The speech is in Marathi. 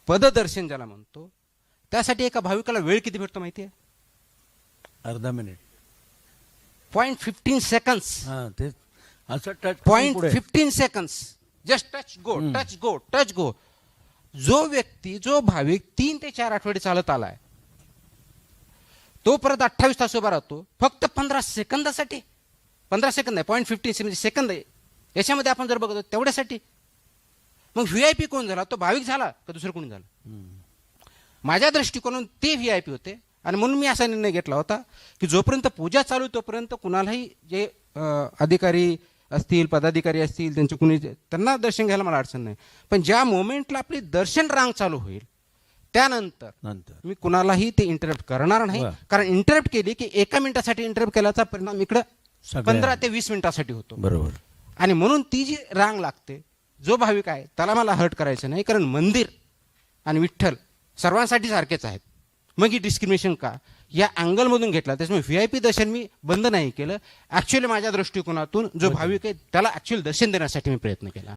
पददर्शन ज्याला म्हणतो, त्यासाठी एका भाविकाला वेळ किती भेटतो माहिती आहे? अर्धा मिनिट. 0.15 सेकंड्स. हां, ते असं टच 0.15 सेकंड्स. जस्ट टच गो, टच गो, टच गो. जो व्यक्ती, जो भाविक 3 ते 4 आठवडे चालत आलाय, तो परत 28 तास उभा राहतो फक्त 15 सेकंदासाठी. 15 सेकंद नाही, 0.15 म्हणजे सेकंद आहे. याच्यामध्ये आपण जर बघतो तेवढ्यासाठी. मग व्हीआयपी कोण झाला? तो भाविक झाला का दुसरं कोणी झालं? माझ्या दृष्टिकोनातून ते व्हीआयपी होते. आणि म्हणून मी असा निर्णय घेतला होता की जोपर्यंत पूजा चालू तोपर्यंत कुणालाही जे अधिकारी असतील, पदाधिकारी असतील, त्यांचे कुणी, त्यांना दर्शन घ्यायला मला अडचण नाही. पण ज्या मोमेंटला आपली दर्शन रांग चालू होईल त्यानंतर मी कुणालाही ते इंटरप्ट करणार नाही. कारण इंटरप्ट केली की 1 मिनिटासाठी इंटरप्ट केल्याचा परिणाम इकडं 15 ते 20 मिनिटासाठी होतो. बरोबर. आणि म्हणून ती जी रांग लागते, जो भाविक आहे त्याला मला हर्ट करायचं नाही. कारण मंदिर आणि विठ्ठल सर्वांसाठी सारखेच आहेत. मग ही डिस्क्रिमिनेशन का या अँगलमधून घेतला. त्याच्यामुळे व्हीआयपी दर्शन मी बंद नाही केलं. ॲक्च्युअली माझ्या दृष्टिकोनातून जो भाविक आहे त्याला ॲक्च्युअली दर्शन देण्यासाठी मी प्रयत्न केला.